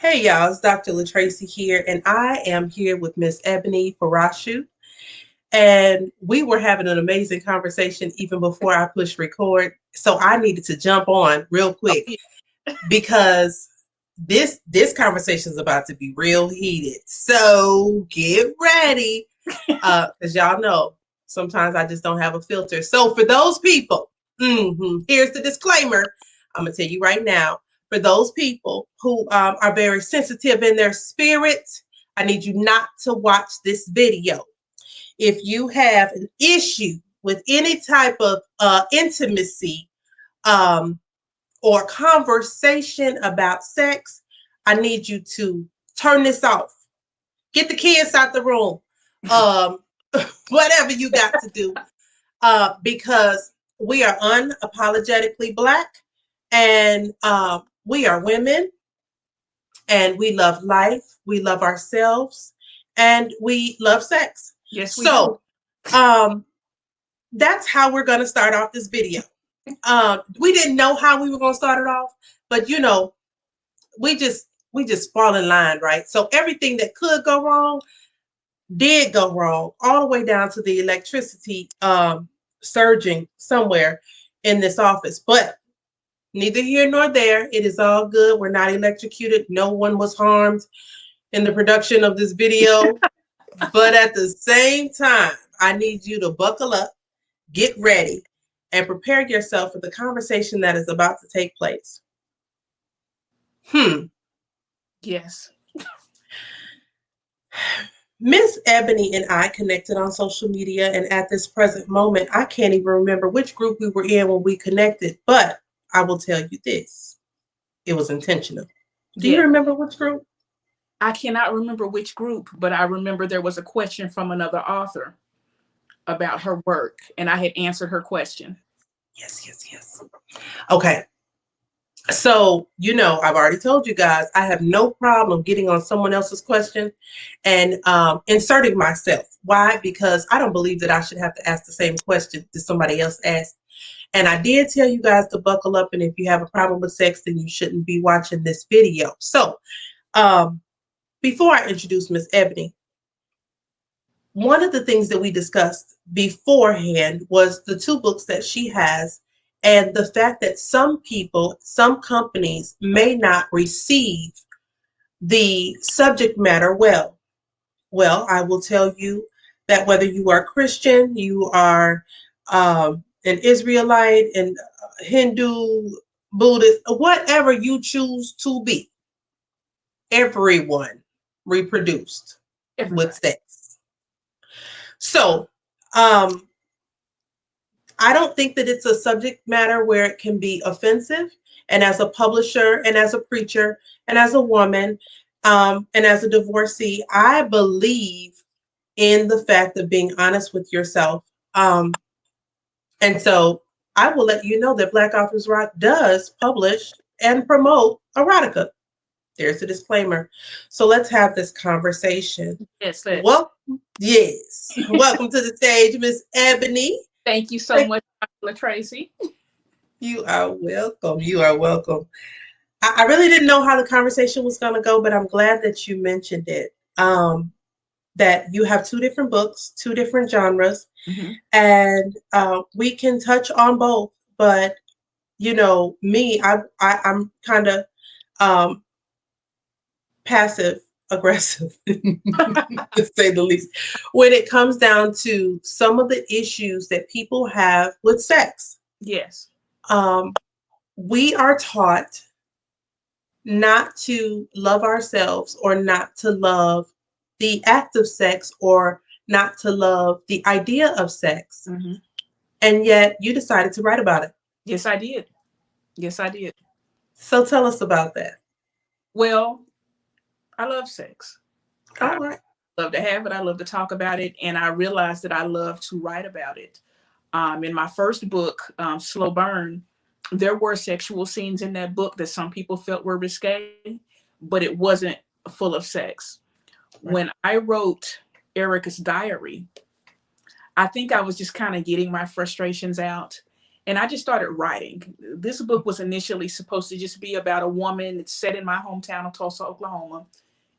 Hey y'all, it's Dr. LaTracy here, and I am here with Miss Ebony Farashuu. And we were having an amazing conversation even before I pushed record. So I needed to jump on real Oh, quick yeah. because this conversation is about to be real heated. So get ready. Because y'all know sometimes I just don't have a filter. So for those people, here's the disclaimer. I'm gonna tell you right now. For those people who are very sensitive in their spirit, I need you not to watch this video. If you have an issue with any type of intimacy um, or conversation about sex, I need you to turn this off. Get the kids out the room. Um, whatever you got to do, because we are unapologetically Black, and we are women, and we love life, we love ourselves, and we love sex. Yes, we do. So that's how we're going to start off this video. We didn't know how we were going to start it off, but we just fall in line, right? So everything that could go wrong did go wrong, all the way down to the electricity surging somewhere in this office. But neither here nor there. It is all good. We're not electrocuted. No one was harmed in the production of this video. But at the same time, I need you to buckle up, get ready, and prepare yourself for the conversation that is about to take place. Yes. Miss Ebony and I connected on social media, and at this present moment, I can't even remember which group we were in when we connected, but I will tell you this. It was intentional. Do you Yeah. remember which group? I cannot remember which group, but I remember there was a question from another author about her work, and I had answered her question. Yes, yes, yes. Okay. So, I've already told you guys, I have no problem getting on someone else's question and inserting myself. Why? Because I don't believe that I should have to ask the same question that somebody else asked. And I did tell you guys to buckle up, and if you have a problem with sex, then you shouldn't be watching this video. So, um, before I introduce Miss Ebony, one of the things that we discussed beforehand was the two books that she has, and the fact that some people, some companies may not receive the subject matter well. Well, I will tell you that whether you are Christian, you are an Israelite, and Hindu, Buddhist, whatever you choose to be, everyone reproduced with Everybody. sex. So, um, I don't think that it's a subject matter where it can be offensive. And as a publisher, and as a preacher, and as a woman, and as a divorcee, I believe in the fact of being honest with yourself. And so I will let you know that Black Authors Rock does publish and promote erotica. There's a disclaimer. So let's have this conversation. Yes, let's. Well, yes. Welcome to the stage, Miss Ebony. Thank you so much, Dr. Tracy. You are welcome. You are welcome. I really didn't know how the conversation was going to go, but I'm glad that you mentioned it. That you have two different books, two different genres, Mm-hmm. and we can touch on both. But me, I'm kind of um, passive aggressive, to say the least, when it comes down to some of the issues that people have with sex. Yes. Um, we are taught not to love ourselves, or not to love the act of sex, or not to love the idea of sex. Mm-hmm. And yet you decided to write about it. Yes, I did. Yes, I did. So tell us about that. Well, I love sex. All I right. love to have it. I love to talk about it. And I realized that I love to write about it. In my first book, Slow Burn, there were sexual scenes in that book that some people felt were risque, but it wasn't full of sex. Right. When I wrote Erika's diary, I think I was just kind of getting my frustrations out. And I just started writing. This book was initially supposed to just be about a woman. It's set in my hometown of Tulsa, Oklahoma.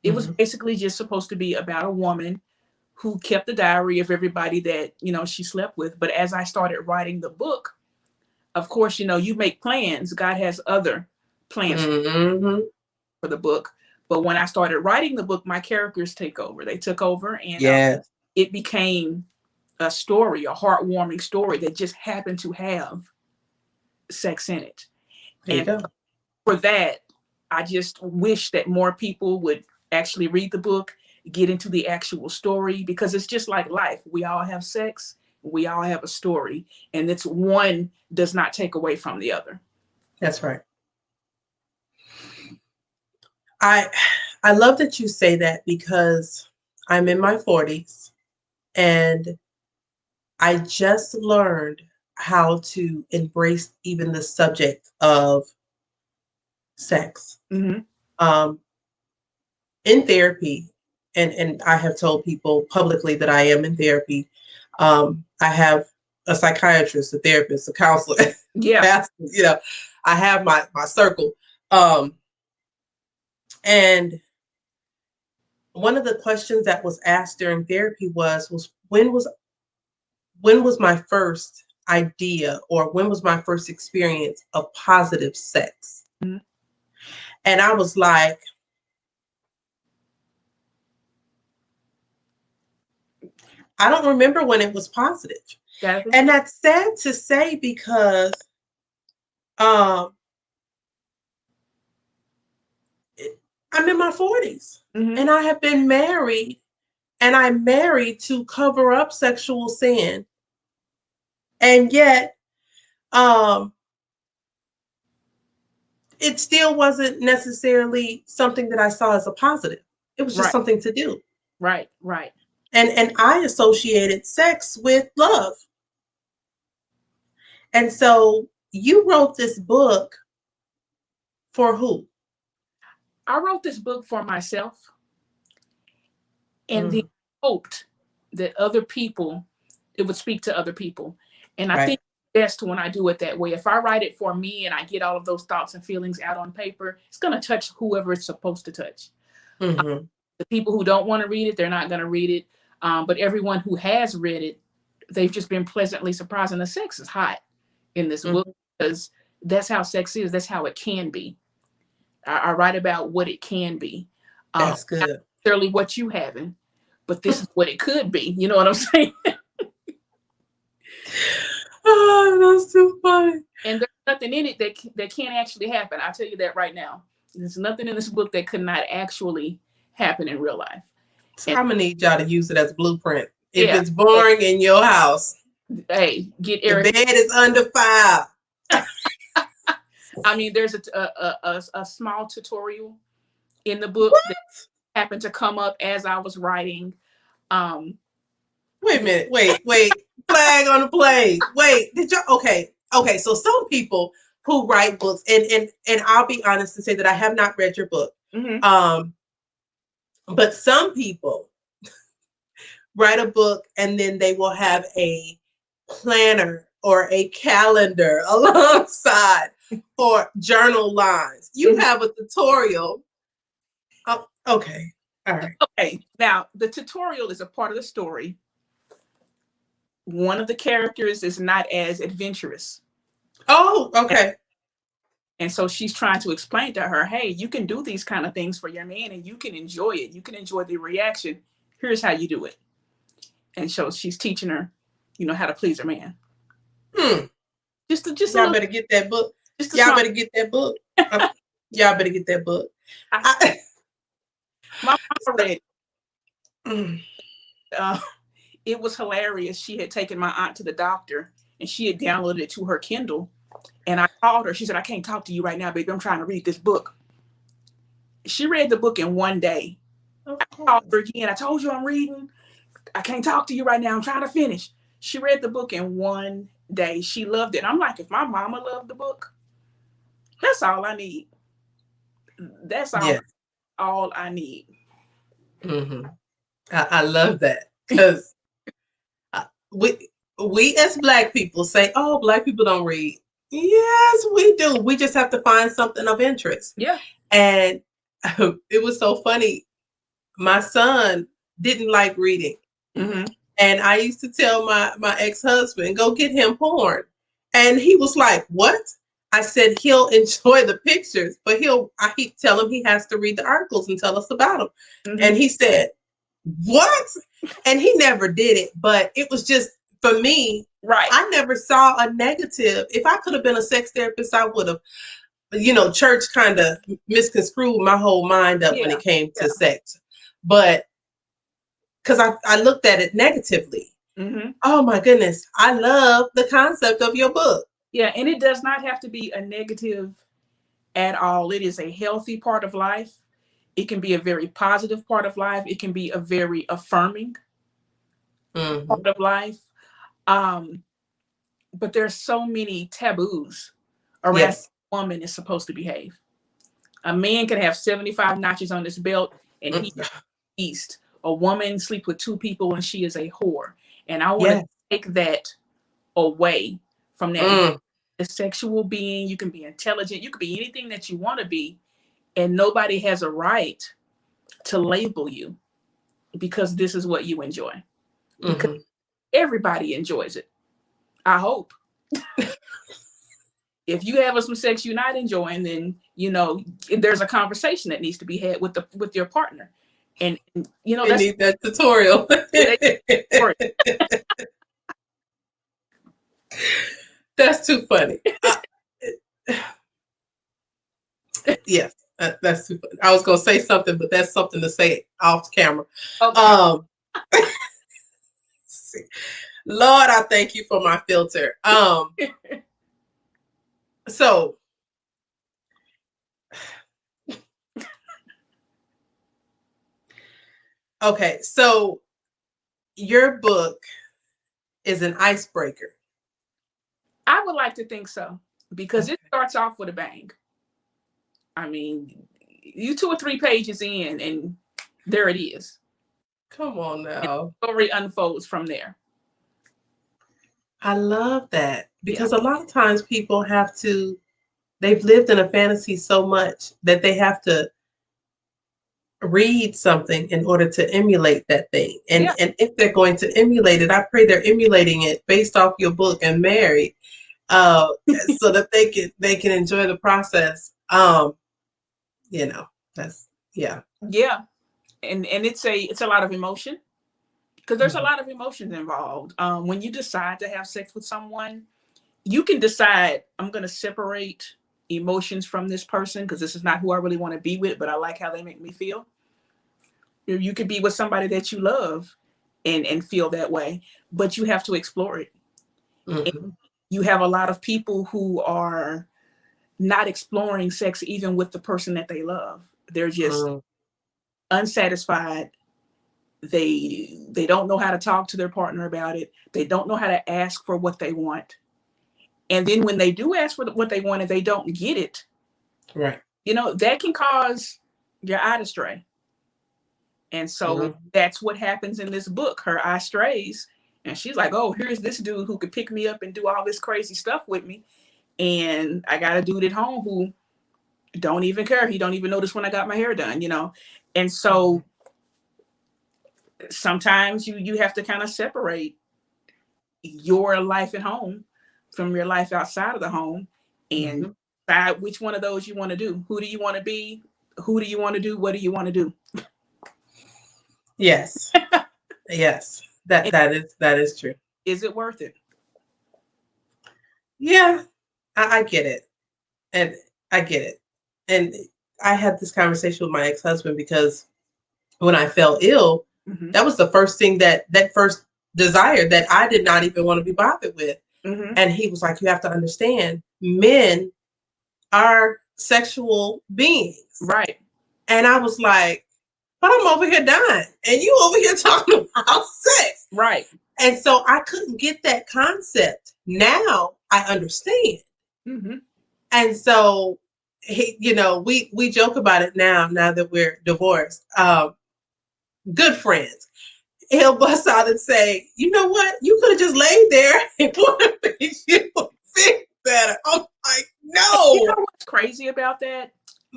It was basically just supposed to be about a woman who kept a diary of everybody that, she slept with. But as I started writing the book, of course, you make plans. God has other plans for the book. But when I started writing the book, my characters take over. They took over, and it became a story, a heartwarming story that just happened to have sex in it. There you go. For that, I just wish that more people would actually read the book, get into the actual story, because it's just like life. We all have sex, we all have a story, and it's one does not take away from the other. That's right. I love that you say that, because I'm in my 40s and I just learned how to embrace even the subject of sex. In therapy, and I have told people publicly that I am in therapy. I have a psychiatrist, a therapist, a counselor, pastor, I have my circle. And one of the questions that was asked during therapy was when was my first idea, or when was my first experience of positive sex? And I was like, I don't remember when it was positive. And that's sad to say, because I'm in my 40s and I have been married, and I'm married to cover up sexual sin. And yet, it still wasn't necessarily something that I saw as a positive. It was just something to do. Right. And I associated sex with love. And so you wrote this book for who? I wrote this book for myself, and then hoped that it would speak to other people. And I think best when I do it that way. If I write it for me and I get all of those thoughts and feelings out on paper, it's going to touch whoever it's supposed to touch. The people who don't want to read it, they're not going to read it. But everyone who has read it, they've just been pleasantly surprised. And the sex is hot in this book, because that's how sex is. That's how it can be. I write about what it can be. That's good. Not necessarily what you haven't, but this is what it could be. You know what I'm saying? Oh, that's too funny. And there's nothing in it that can't actually happen. I'll tell you that right now. There's nothing in this book that could not actually happen in real life. So I'm gonna need y'all to use it as a blueprint. If it's boring in your house, hey, get Erika. The bed is under fire. I mean, there's a small tutorial in the book that happened to come up as I was writing. Wait a minute. Wait. Flag on the play. Wait, did y'all? Okay. So some people who write books, and I'll be honest and say that I have not read your book. But some people write a book and then they will have a planner or a calendar alongside, or journal lines. You have a tutorial. Oh, okay. All right. Okay. Now, the tutorial is a part of the story. One of the characters is not as adventurous. Oh, okay. And so she's trying to explain to her, hey, you can do these kind of things for your man and you can enjoy it. You can enjoy the reaction. Here's how you do it. And so she's teaching her, how to please her man. Just y'all better get that book. Y'all better get that book. Y'all better get that book. My mom read it. It was hilarious. She had taken my aunt to the doctor and she had downloaded it to her Kindle. And I called her. She said, I can't talk to you right now, baby. I'm trying to read this book. She read the book in one day. I called her again. I told you I'm reading. I can't talk to you right now. I'm trying to finish. She read the book in one day. She loved it. I'm like, if my mama loved the book, that's all I need. That's all I need. I love that, because we as Black people say, oh, Black people don't read. Yes, we do. We just have to find something of interest. Yeah. And it was so funny. My son didn't like reading. Mm-hmm. And I used to tell my ex-husband, go get him porn. And he was like, what? I said, he'll enjoy the pictures, but I tell him he has to read the articles and tell us about them. Mm-hmm. And he said, what? And he never did it. But it was just, for me, right. I never saw a negative. If I could have been a sex therapist, I would have, church kind of misconstrued my whole mind up when it came to sex. But because I looked at it negatively. Mm-hmm. Oh my goodness. I love the concept of your book. Yeah, and it does not have to be a negative at all. It is a healthy part of life. It can be a very positive part of life. It can be a very affirming part of life. But there's so many taboos around how a woman is supposed to behave. A man can have 75 notches on his belt and he's east. A woman sleep with 2 people and she is a whore. And I want to take that away from that. You can be a sexual being, you can be intelligent, you can be anything that you want to be, and nobody has a right to label you because this is what you enjoy. Because everybody enjoys it. I hope. If you have some sex you're not enjoying, then there's a conversation that needs to be had with your partner. And you need that tutorial. That's too funny. Yes, that's too funny. I was gonna say something, but that's something to say off camera. Okay. Lord, I thank you for my filter. So okay, so your book is an icebreaker. I would like to think so, because it starts off with a bang. I mean, you 2 or 3 pages in, and there it is. Come on now. And the story unfolds from there. I love that, because a lot of times people they've lived in a fantasy so much that they have to read something in order to emulate that thing. And if they're going to emulate it, I pray they're emulating it based off your book and married, so that they can enjoy the process. That's yeah. And it's a lot of emotion, because there's a lot of emotions involved. When you decide to have sex with someone, you can decide, I'm going to separate emotions from this person because this is not who I really want to be with, but I like how they make me feel. You could be with somebody that you love and feel that way, but you have to explore it. You have a lot of people who are not exploring sex even with the person that they love. They're just unsatisfied. They don't know how to talk to their partner about it. They don't know how to ask for what they want. And then when they do ask for what they want and they don't get it, right, that can cause your eye to stray. And so that's what happens in this book. Her eye strays, and she's like, oh, here's this dude who could pick me up and do all this crazy stuff with me. And I got a dude at home who don't even care. He don't even notice when I got my hair done, And so sometimes you have to kind of separate your life at home from your life outside of the home and decide which one of those you want to do. Who do you want to be? Who do you want to do? What do you want to do? Yes. Yes. That is true. Is it worth it? Yeah, I get it. And I get it. And I had this conversation with my ex-husband because when I fell ill, that was the first thing that first desire that I did not even want to be bothered with. And he was like, you have to understand, men are sexual beings. Right. And I was like, but I'm over here dying and you over here talking about sex. Right. And so I couldn't get that concept. Now I understand. And so, we joke about it now that we're divorced. Good friends. he'll bust out and say, you know what? You could have just laid there and you would feel better. I'm like, no. You know what's crazy about that?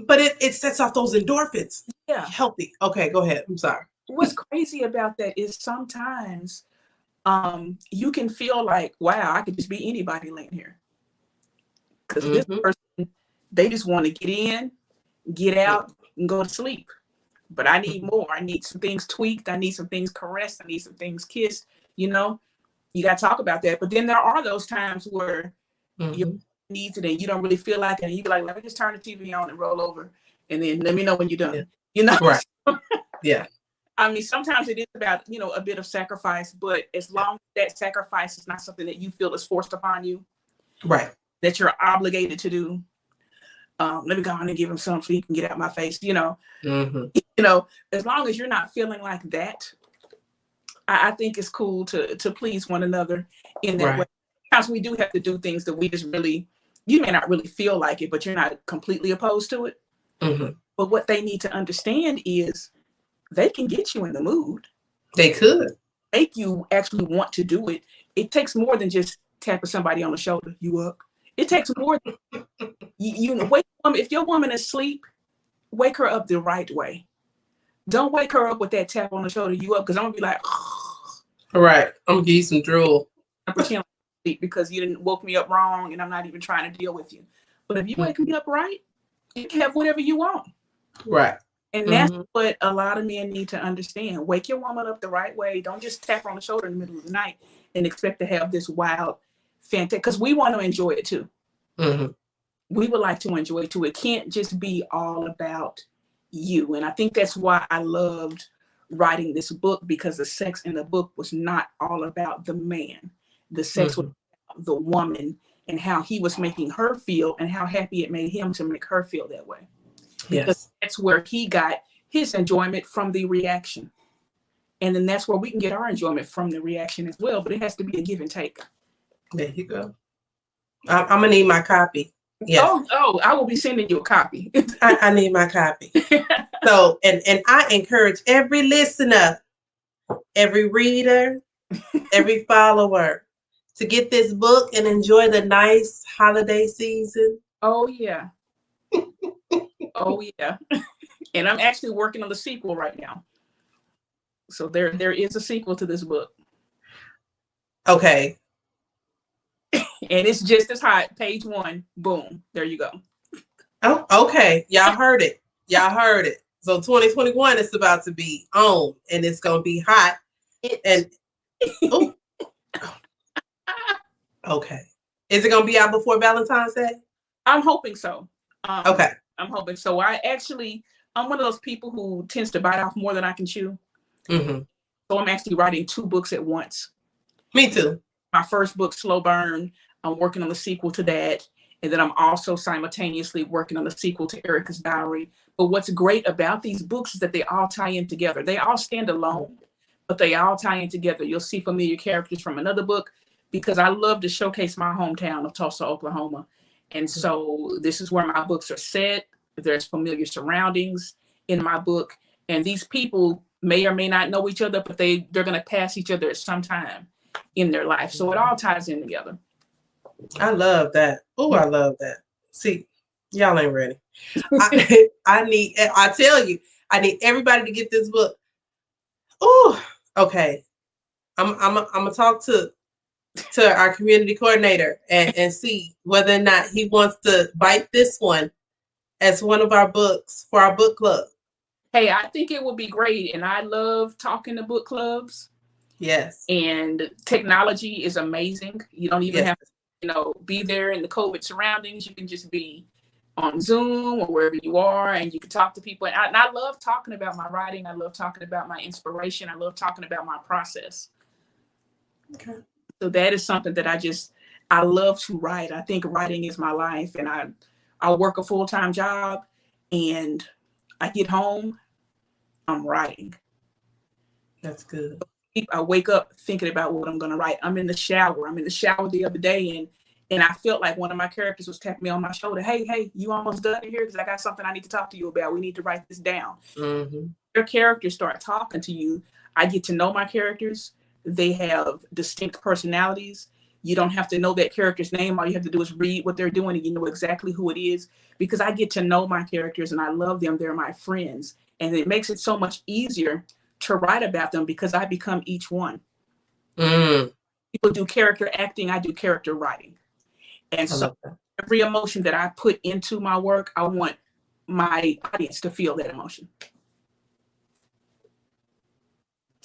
But it sets off those endorphins. Yeah. Healthy. Okay, go ahead. I'm sorry. What's crazy about that is sometimes you can feel like, wow, I could just be anybody laying here. Because this person, they just want to get in, get out, and go to sleep. But I need more. I need some things tweaked. I need some things caressed. I need some things kissed. You know, you got to talk about that. But then there are those times where you need it and you don't really feel like it. And you be like, let me just turn the TV on and roll over. And then let me know when you're done. Yeah. You know? Right. Yeah. I mean, sometimes it is about, a bit of sacrifice. But as long as that sacrifice is not something that you feel is forced upon you. Right. That you're obligated to do. Let me go on and give him some so he can get out of my face, as long as you're not feeling like that, I think it's cool to please one another in that way. Sometimes we do have to do things that we just really, you may not really feel like it, but you're not completely opposed to it. But what they need to understand is they can get you in the mood. They could. Make you actually want to do it. It takes more than just tapping somebody on the shoulder. You up? It takes more. Wake woman. If your woman is asleep, wake her up the right way. Don't wake her up with that tap on the shoulder. You up? Because I'm gonna be like, all right. I'm gonna give you some drool. I'm pretending because you didn't woke me up wrong, and I'm not even trying to deal with you. But if you wake me up right, you can have whatever you want. Right. And that's what a lot of men need to understand. Wake your woman up the right way. Don't just tap her on the shoulder in the middle of the night and expect to have this wild fantasy. Because we want to enjoy it too. We would like to enjoy it too. It can't just be all about you. And I think that's why I loved writing this book, because the sex in the book was not all about the man. The sex was about the woman and how he was making her feel and how happy it made him to make her feel that way. Because that's where he got his enjoyment, from the reaction. And then that's where we can get our enjoyment, from the reaction as well. But it has to be a give and take. There you go. I'm going to need my copy. Yes. Oh, I will be sending you a copy. I need my copy. So, and I encourage every listener, every reader, every follower to get this book and enjoy the nice holiday season. Oh, yeah. Oh, yeah. And I'm actually working on the sequel right now. So there is a sequel to this book. Okay. And it's just as hot. Page 1. Boom. There you go. Oh, okay. Y'all heard it. Y'all heard it. So 2021 is about to be on, and it's going to be hot. Okay. Is it going to be out before Valentine's Day? I'm hoping so. Okay. I'm hoping so. I'm one of those people who tends to bite off more than I can chew. So I'm actually writing 2 books at once. Me too. My first book, Slow Burn, I'm working on the sequel to that. And then I'm also simultaneously working on the sequel to Erika's Diary. But what's great about these books is that they all tie in together. They all stand alone, but they all tie in together. You'll see familiar characters from another book, because I love to showcase my hometown of Tulsa, Oklahoma. And so this is where my books are set. There's familiar surroundings in my book. And these people may or may not know each other, but they're going to pass each other at some time in their life. So it all ties in together. I love that. Oh, I love that. See, y'all ain't ready. I tell you, I need everybody to get this book. Oh, okay. I'm gonna talk to our community coordinator and see whether or not he wants to bite this one as one of our books for our book club. Hey, I think it would be great. And I love talking to book clubs. Yes. And technology is amazing. You don't even have to, be there in the COVID surroundings. You can just be on Zoom or wherever you are, and you can talk to people. And I love talking about my writing. I love talking about my inspiration. I love talking about my process. Okay. So that is something that I love to write. I think writing is my life, and I work a full-time job, and I get home, I'm writing. That's good. I wake up thinking about what I'm going to write. I'm in the shower. The other day, and I felt like one of my characters was tapping me on my shoulder. Hey, you almost done in here? Because I got something I need to talk to you about. We need to write this down. their characters start talking to you, I get to know my characters. They have distinct personalities. You don't have to know that character's name. All you have to do is read what they're doing and you know exactly who it is, because I get to know my characters and I love them. They're my friends. And it makes it so much easier to write about them because I become each one. People do character acting. I do character writing. And so every emotion that I put into my work, I want my audience to feel that emotion.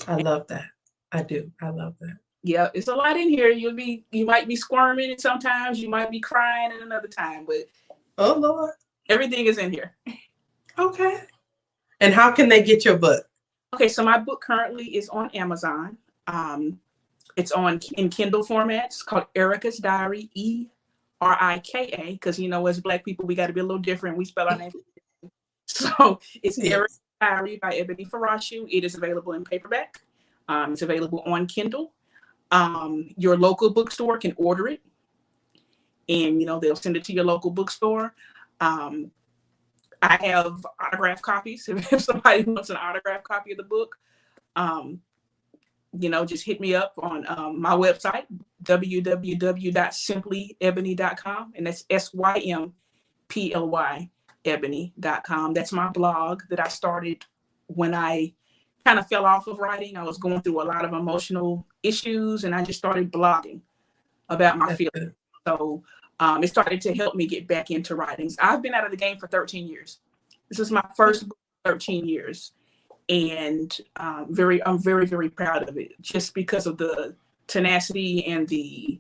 I love that. I do. I love that. Yeah, it's a lot in here. You might be squirming and sometimes you might be crying at another time, but oh Lord, everything is in here. Okay. And how can they get your book? Okay, so my book currently is on Amazon. It's in Kindle format. It's called Erika's Diary, Erika, because as Black people we got to be a little different. We spell our name. So it's Erika's Diary by Ebony Farashuu. It is available in paperback. It's available on Kindle. Your local bookstore can order it, and they'll send it to your local bookstore. I have autographed copies. If somebody wants an autographed copy of the book, just hit me up on my website, www.simplyebony.com, and that's SYMPLY ebony.com. That's my blog that I started when I kind of fell off of writing. I was going through a lot of emotional issues and I just started blogging about my feelings. So it started to help me get back into writings. I've been out of the game for 13 years. This is my first book in 13 years. And I'm very, very proud of it just because of the tenacity and the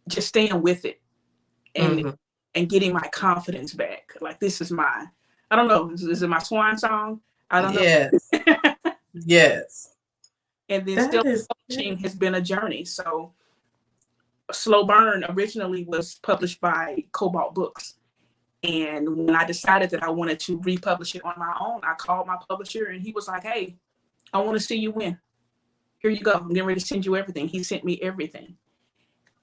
just staying with it and getting my confidence back. Like this is I don't know, is it my swan song? I don't know. Yes. And then still publishing has been a journey. So Slow Burn originally was published by Cobalt Books. And when I decided that I wanted to republish it on my own, I called my publisher and he was like, hey, I want to see you win. Here you go. I'm getting ready to send you everything. He sent me everything.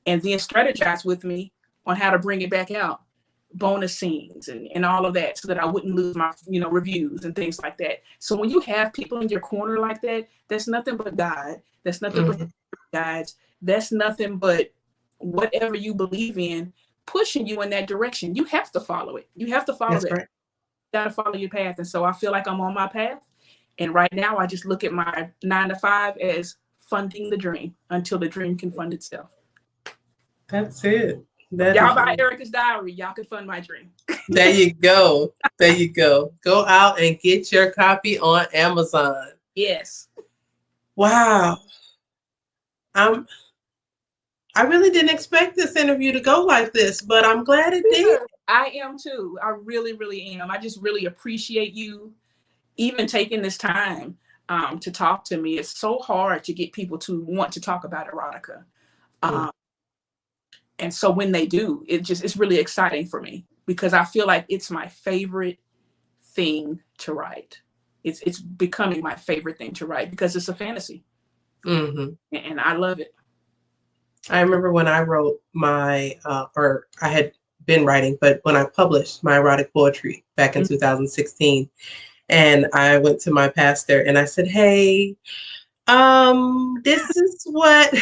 And then strategized with me on how to bring it back out, bonus scenes and all of that so that I wouldn't lose my, reviews and things like that. So when you have people in your corner like that, that's nothing but God. That's nothing but guides. That's nothing but whatever you believe in, pushing you in that direction. You have to follow it. You have to follow it. Right. You got to follow your path. And so I feel like I'm on my path. And right now I just look at my 9 to 5 as funding the dream until the dream can fund itself. That's it. Y'all buy Erika's Diary. Y'all can fund my dream. There you go. There you go. Go out and get your copy on Amazon. Yes. Wow. I really didn't expect this interview to go like this, but I'm glad it did. I am too. I really, really am. I just really appreciate you even taking this time to talk to me. It's so hard to get people to want to talk about erotica. And so when they do, it's really exciting for me because I feel like it's my favorite thing to write. It's becoming my favorite thing to write because it's a fantasy. And I love it. I remember when I wrote my, or I had been writing, but when I published my erotic poetry back in 2016, and I went to my pastor and I said, hey, this is what...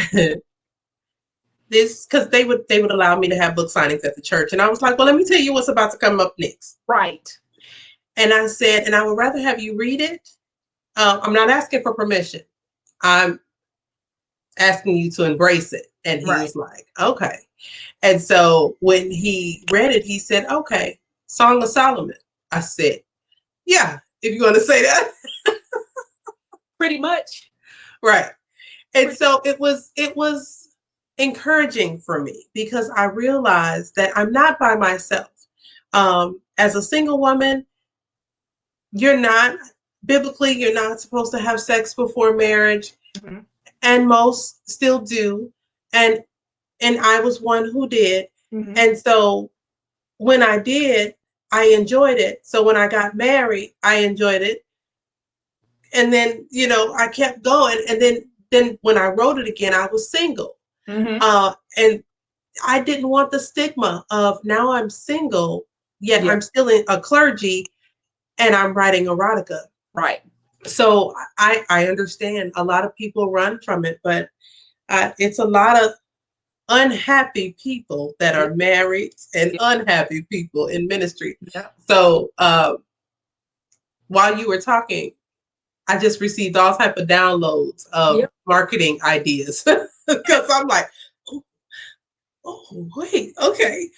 because they would allow me to have book signings at the church. And I was like, well, let me tell you what's about to come up next. Right. And I said, and I would rather have you read it. I'm not asking for permission. I'm asking you to embrace it. And he was like, okay. And so when he read it, he said, okay, Song of Solomon. I said, yeah, if you want to say that. Pretty much. Right. And so it was encouraging for me because I realized that I'm not by myself. As a single woman, you're not supposed to have sex before marriage, and most still do, and I was one who did, and so when I did, I enjoyed it. So when I got married, I enjoyed it, and then I kept going, and then when I wrote it again, I was single. And I didn't want the stigma of now I'm single, yet I'm still in a clergy and I'm writing erotica. Right. So I understand a lot of people run from it, but it's a lot of unhappy people that Yeah, are married and yeah, unhappy people in ministry. yeah, So while you were talking, I just received all type of downloads yeah. of marketing ideas because I'm like, oh, oh, wait, okay.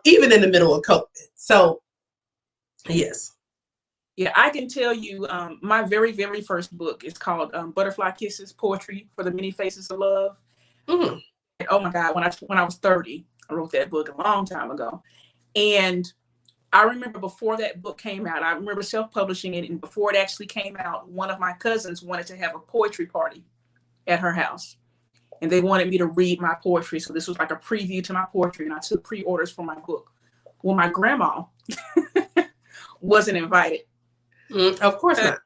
Even in the middle of COVID. So yes. Yeah, I can tell you, my very, very first book is called Butterfly Kisses: Poetry for the Many Faces of Love. Mm, Oh my God, when I was 30, I wrote that book a long time ago. And I remember before that book came out, I remember self-publishing it, and before it actually came out, one of my cousins wanted to have a poetry party at her house. And they wanted me to read my poetry. So this was like a preview to my poetry, and I took pre-orders for my book. Well, my grandma wasn't invited. of course not.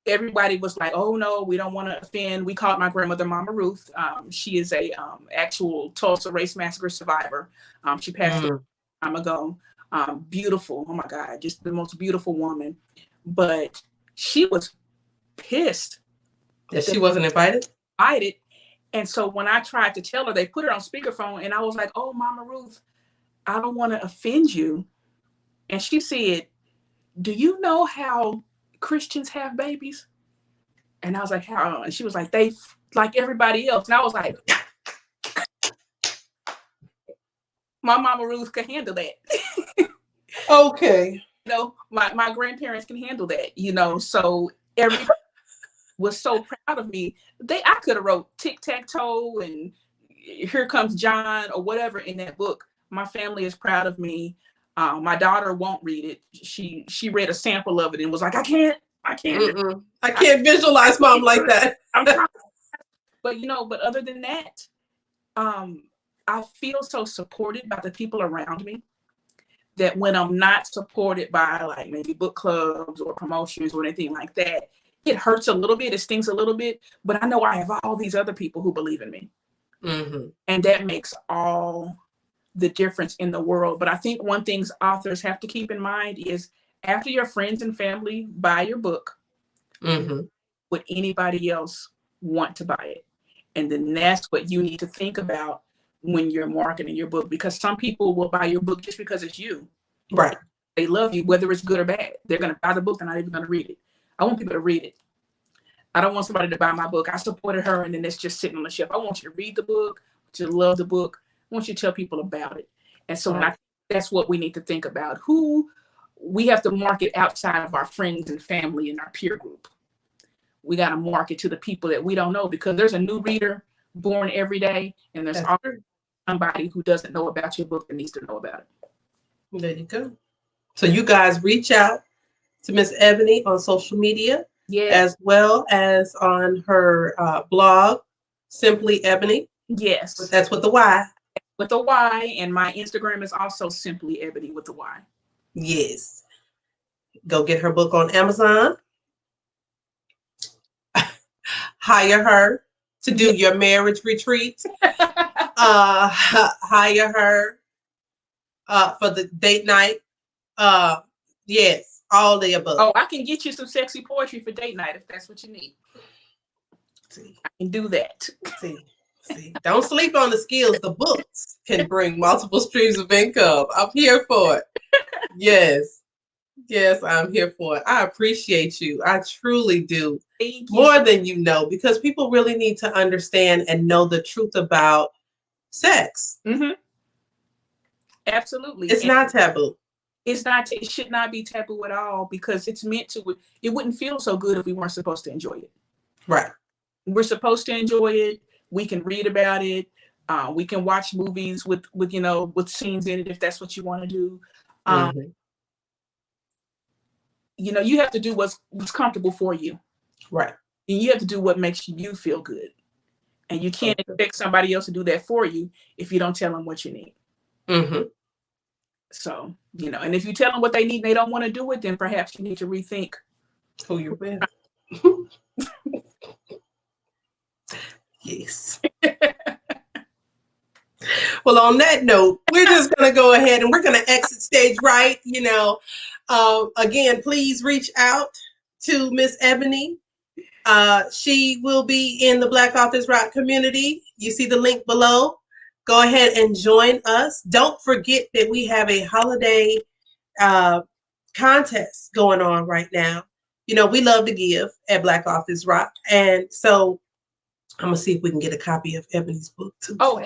Everybody was like, "Oh no, we don't want to offend." We called my grandmother Mama Ruth. She is a actual Tulsa race massacre survivor. She passed away Mm. a time ago. Beautiful. Oh my God, just the most beautiful woman. But she was pissed That that she wasn't invited. I invited. And so when I tried to tell her, they put her on speakerphone, and I was like, "Oh, Mama Ruth, I don't want to offend you." And she said, "Do you know how Christians have babies?" And I was like, "How?" And she was like, "They like everybody else." And I was like, "My Mama Ruth could handle that." Okay. My grandparents can handle that, So everybody was so proud of me. I could have wrote tic tac toe and here comes John or whatever in that book. My family is proud of me. My daughter won't read it. She read a sample of it and was like, I can't, Mm-mm. I I, can't I visualize mom can't like do it. that. I'm trying. But other than that, um, I feel so supported by the people around me that when I'm not supported by like maybe book clubs or promotions or anything like that, it hurts a little bit, it stings a little bit, but I know I have all these other people who believe in me. Mm-hmm. And that makes all the difference in the world. But I think one thing authors have to keep in mind is after your friends and family buy your book, Mm-hmm. would anybody else want to buy it? And then that's what you need to think about when you're marketing your book, because some people will buy your book just because it's you. Right. They love you, whether it's good or bad. They're going to buy the book. They're not even going to read it. I want people to read it. I don't want somebody to buy my book. I supported her and then it's just sitting on the shelf. I want you to read the book, to love the book. I want you to tell people about it. And so Right. that's what we need to think about. Who we have to market outside of our friends and family and our peer group. We got to market to the people that we don't know, because there's a new reader born every day, and there's That's always true. somebody who doesn't know about your book that needs to know about it. There you go. So you guys reach out to Miss Ebony on social media Yes. as well as on her blog, Simply Ebony. Yes. That's with the Y. With a Y, and my Instagram is also Simply Ebony with a Y. Yes. Go get her book on Amazon. Hire her to do Yeah. your marriage retreat. Hire her for the date night. Uh, yes, all the above. Oh, I can get you some sexy poetry for date night if that's what you need. See, I can do that. see. Don't sleep on the skills. The books can bring multiple streams of income. I'm here for it. Yes. Yes, I'm here for it. I appreciate you. I truly do. Thank you. More than you know, because people really need to understand and know the truth about sex. Mm-hmm. Absolutely. It's And not taboo. it should not be taboo at all, because it's meant to, it wouldn't feel so good if we weren't supposed to enjoy it. Right. We're supposed to enjoy it. We can read about it. We can watch movies with scenes in it if that's what you want to do. Mm-hmm. You have to do what's comfortable for you. Right. And you have to do what makes you feel good. And you can't Okay. expect somebody else to do that for you if you don't tell them what you need. Mm-hmm. So, and if you tell them what they need and they don't want to do it, then perhaps you need to rethink. Who you're with. Yes. Well, on that note, we're just going to go ahead and we're going to exit stage right. Again, please reach out to Miss Ebony. She will be in the Black Authors Rock community. You see the link below. Go ahead and join us. Don't forget that we have a holiday contest going on right now. You know, we love to give at Black Authors Rock. And so I'm going to see if we can get a copy of Ebony's book too. Oh,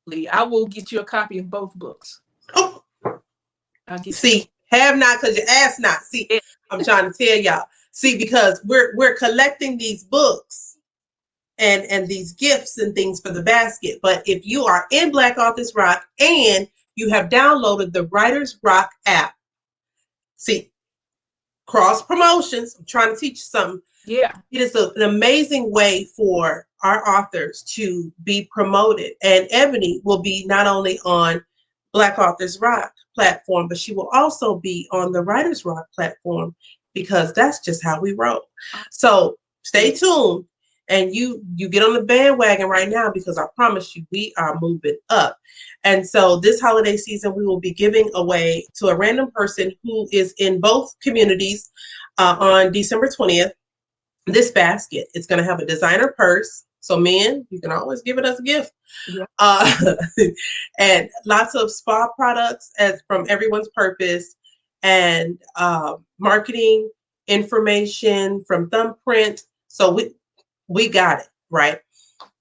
absolutely. I will get you a copy of both books. Oh. See, have not because you ask not. See, I'm trying to tell y'all. See, because we're collecting these books and these gifts and things for the basket. But if you are in Black Authors Rock and you have downloaded the Writers Rock app, see, cross promotions. I'm trying to teach you something. Yeah. It is an amazing way for our authors to be promoted. And Ebony will be not only on Black Authors Rock platform, but she will also be on the Writers Rock platform because that's just how we roll. So stay tuned and you get on the bandwagon right now because I promise you we are moving up. And so this holiday season, we will be giving away to a random person who is in both communities on December 20th. This basket, it's going to have a designer purse. So men, you can always give it as a gift. Yeah. And lots of spa products from Everyone's Purpose and marketing information from Thumbprint. So we got it, right?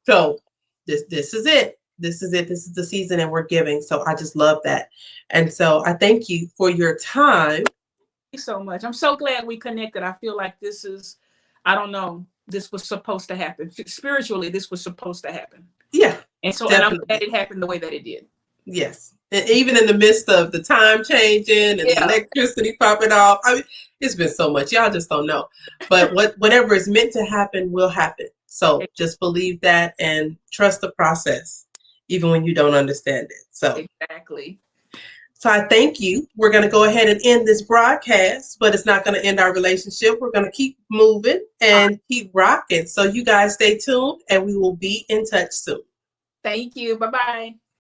So this is it. This is it. This is the season and we're giving. So I just love that. And so I thank you for your time. Thank you so much. I'm so glad we connected. I feel like this is, I don't know, this was supposed to happen. Spiritually, this was supposed to happen. Yeah. And so and I'm glad it happened the way that it did. Yes. And even in the midst of the time changing and the electricity popping off, I mean, it's been so much. Y'all just don't know. But whatever is meant to happen will happen. So just believe that and trust the process, even when you don't understand it. So exactly. So I thank you. We're going to go ahead and end this broadcast, but it's not going to end our relationship. We're going to keep moving and keep rocking. So you guys stay tuned and we will be in touch soon. Thank you. Bye-bye.